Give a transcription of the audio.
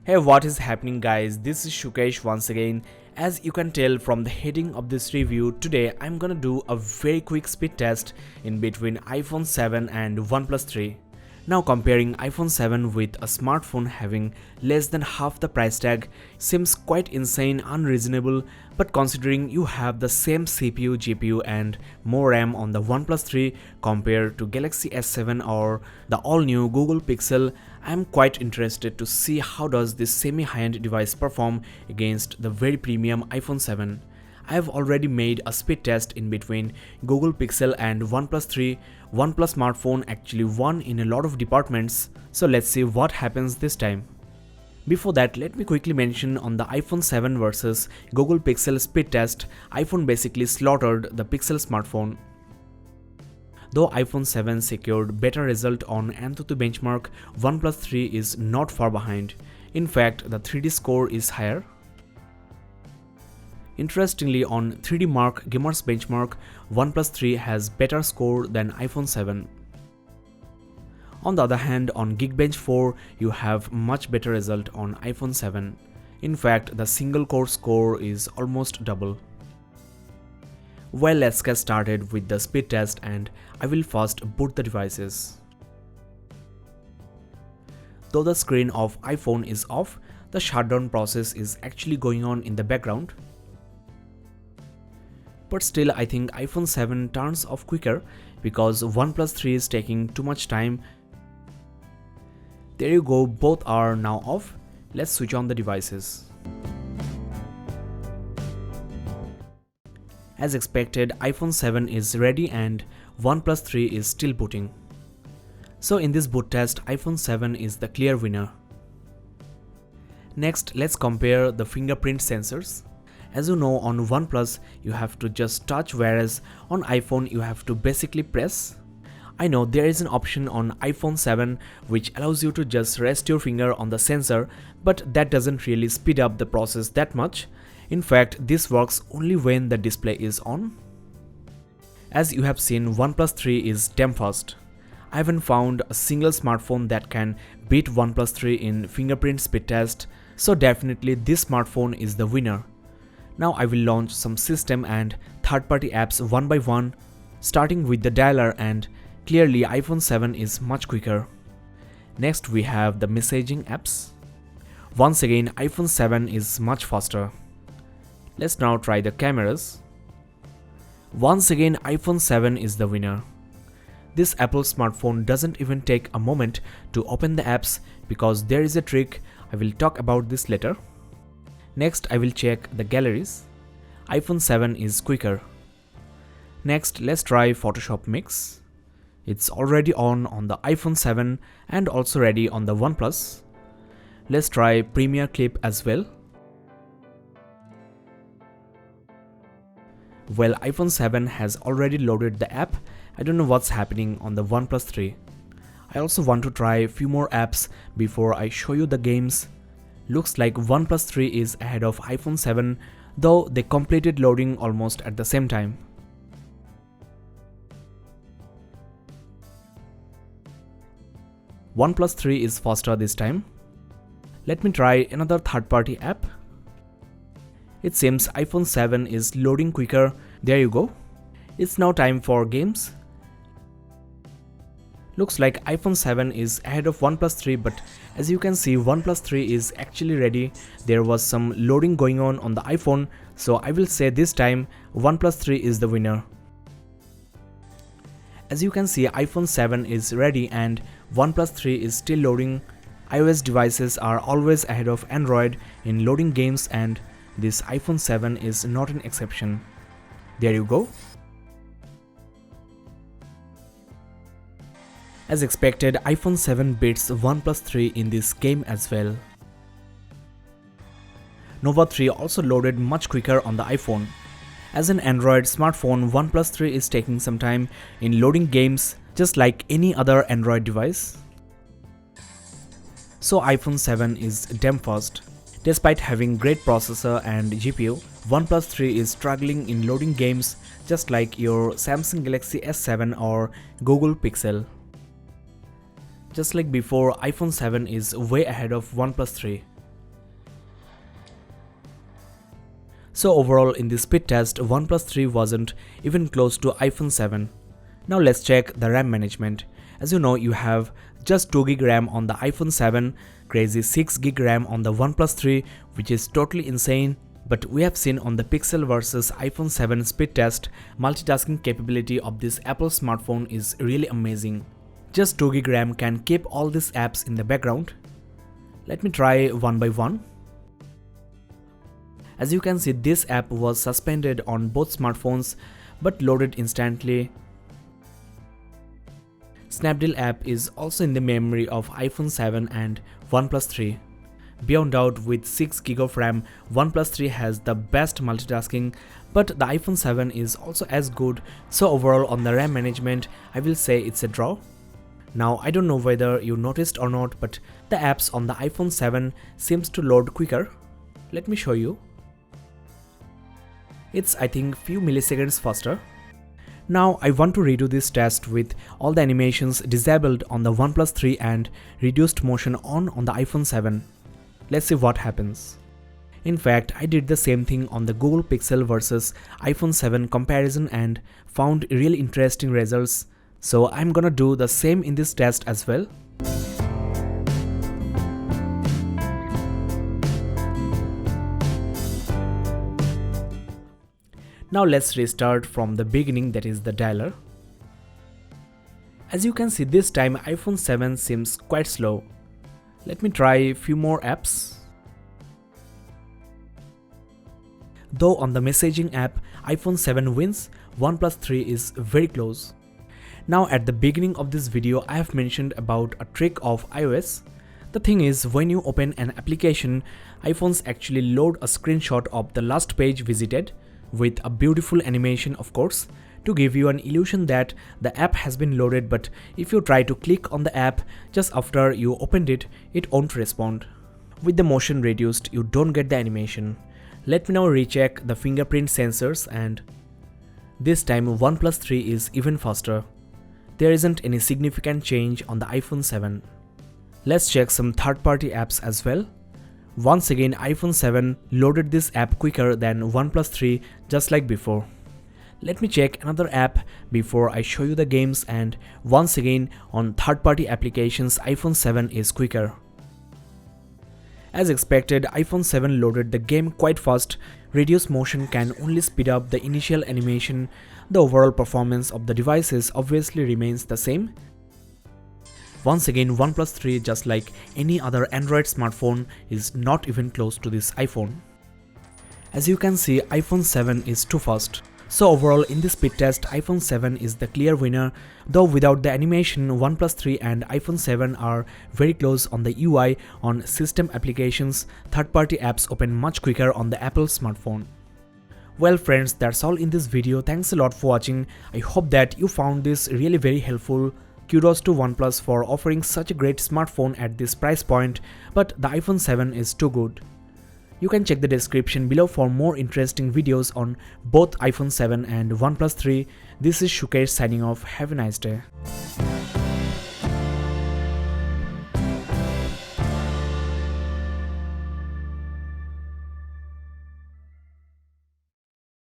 Hey, what is happening guys? This is Shukesh once again. As you can tell from the heading of this review, today I'm gonna do a very quick speed test in between iPhone 7 and OnePlus 3. Now comparing iPhone 7 with a smartphone having less than half the price tag seems quite insane, unreasonable, but considering you have the same CPU, GPU and more RAM on the OnePlus 3 compared to Galaxy S7 or the all-new Google Pixel, I am quite interested to see how does this semi-high-end device perform against the very premium iPhone 7. I have already made a speed test in between Google Pixel and OnePlus 3. OnePlus smartphone actually won in a lot of departments, so let's see what happens this time. Before that, let me quickly mention on the iPhone 7 versus Google Pixel speed test, iPhone basically slaughtered the Pixel smartphone. Though iPhone 7 secured better result on Antutu benchmark, OnePlus 3 is not far behind. In fact, the 3D score is higher. Interestingly, on 3D Mark Gamers benchmark, OnePlus 3 has better score than iPhone 7. On the other hand, on Geekbench 4, you have much better result on iPhone 7. In fact, the single core score is almost double. Well, let's get started with the speed test and I will first boot the devices. Though the screen of iPhone is off, the shutdown process is actually going on in the background. But still, I think iPhone 7 turns off quicker because OnePlus 3 is taking too much time. There you go, both are now off. Let's switch on the devices. As expected, iPhone 7 is ready and OnePlus 3 is still booting. So in this boot test, iPhone 7 is the clear winner. Next, let's compare the fingerprint sensors. As you know, on OnePlus you have to just touch, whereas on iPhone you have to basically press. I know there is an option on iPhone 7 which allows you to just rest your finger on the sensor, but that doesn't really speed up the process that much. In fact, this works only when the display is on. As you have seen, OnePlus 3 is damn fast. I haven't found a single smartphone that can beat OnePlus 3 in fingerprint speed test, so definitely this smartphone is the winner. Now I will launch some system and third-party apps one by one, starting with the dialer, and clearly iPhone 7 is much quicker. Next we have the messaging apps. Once again, iPhone 7 is much faster. Let's now try the cameras. Once again, iPhone 7 is the winner. This Apple smartphone doesn't even take a moment to open the apps because there is a trick. I will talk about this later. Next, I will check the galleries. iPhone 7 is quicker. Next, let's try Photoshop Mix. It's already on the iPhone 7 and also ready on the OnePlus. Let's try Premiere Clip as well. Well, iPhone 7 has already loaded the app. I don't know what's happening on the OnePlus 3. I also want to try a few more apps before I show you the games. Looks like OnePlus 3 is ahead of iPhone 7, though they completed loading almost at the same time. OnePlus 3 is faster this time. Let me try another third-party app. It seems iPhone 7 is loading quicker. There you go. It's now time for games. Looks like iPhone 7 is ahead of OnePlus 3, but as you can see, OnePlus 3 is actually ready. There was some loading going on the iPhone, so I will say this time OnePlus 3 is the winner. As you can see, iPhone 7 is ready and OnePlus 3 is still loading. iOS devices are always ahead of Android in loading games, and this iPhone 7 is not an exception. There you go. As expected, iPhone 7 beats OnePlus 3 in this game as well. Nova 3 also loaded much quicker on the iPhone. As an Android smartphone, OnePlus 3 is taking some time in loading games, just like any other Android device. So iPhone 7 is damn fast. Despite having great processor and GPU, OnePlus 3 is struggling in loading games, just like your Samsung Galaxy S7 or Google Pixel. Just like before, iPhone 7 is way ahead of OnePlus 3. So overall in this speed test, OnePlus 3 wasn't even close to iPhone 7. Now let's check the RAM management. As you know, you have just 2GB RAM on the iPhone 7, crazy 6GB RAM on the OnePlus 3, which is totally insane. But we have seen on the Pixel vs iPhone 7 speed test, multitasking capability of this Apple smartphone is really amazing. Just 2GB RAM can keep all these apps in the background. Let me try one by one. As you can see, this app was suspended on both smartphones but loaded instantly. Snapdeal app is also in the memory of iPhone 7 and OnePlus 3. Beyond doubt, with 6GB of RAM, OnePlus 3 has the best multitasking, but the iPhone 7 is also as good, so overall on the RAM management, I will say it's a draw. Now I don't know whether you noticed or not, but the apps on the iPhone 7 seems to load quicker. Let me show you. It's I think few milliseconds faster. Now I want to redo this test with all the animations disabled on the OnePlus 3 and reduced motion on the iPhone 7. Let's see what happens. In fact, I did the same thing on the Google Pixel vs iPhone 7 comparison and found really interesting results. So I'm gonna do the same in this test as well. Now let's restart from the beginning, that is the dialer. As you can see, this time iPhone 7 seems quite slow. Let me try a few more apps. Though on the messaging app, iPhone 7 wins, OnePlus 3 is very close. Now at the beginning of this video, I have mentioned about a trick of iOS. The thing is, when you open an application, iPhones actually load a screenshot of the last page visited, with a beautiful animation of course, to give you an illusion that the app has been loaded, but if you try to click on the app just after you opened it, it won't respond. With the motion reduced, you don't get the animation. Let me now recheck the fingerprint sensors, and this time OnePlus 3 is even faster. There isn't any significant change on the iPhone 7. Let's check some third-party apps as well. Once again, iPhone 7 loaded this app quicker than OnePlus 3, just like before. Let me check another app before I show you the games, and once again on third-party applications, iPhone 7 is quicker. As expected, iPhone 7 loaded the game quite fast. Reduced motion can only speed up the initial animation. The overall performance of the devices obviously remains the same. Once again, OnePlus 3, just like any other Android smartphone, is not even close to this iPhone. As you can see, iPhone 7 is too fast. So overall in this speed test, iPhone 7 is the clear winner. Though without the animation, OnePlus 3 and iPhone 7 are very close on the UI. On system applications, third-party apps open much quicker on the Apple smartphone. Well friends, that's all in this video. Thanks a lot for watching. I hope that you found this really very helpful. Kudos to OnePlus for offering such a great smartphone at this price point, but the iPhone 7 is too good. You can check the description below for more interesting videos on both iPhone 7 and OnePlus 3. This is Shukesh signing off. Have a nice day.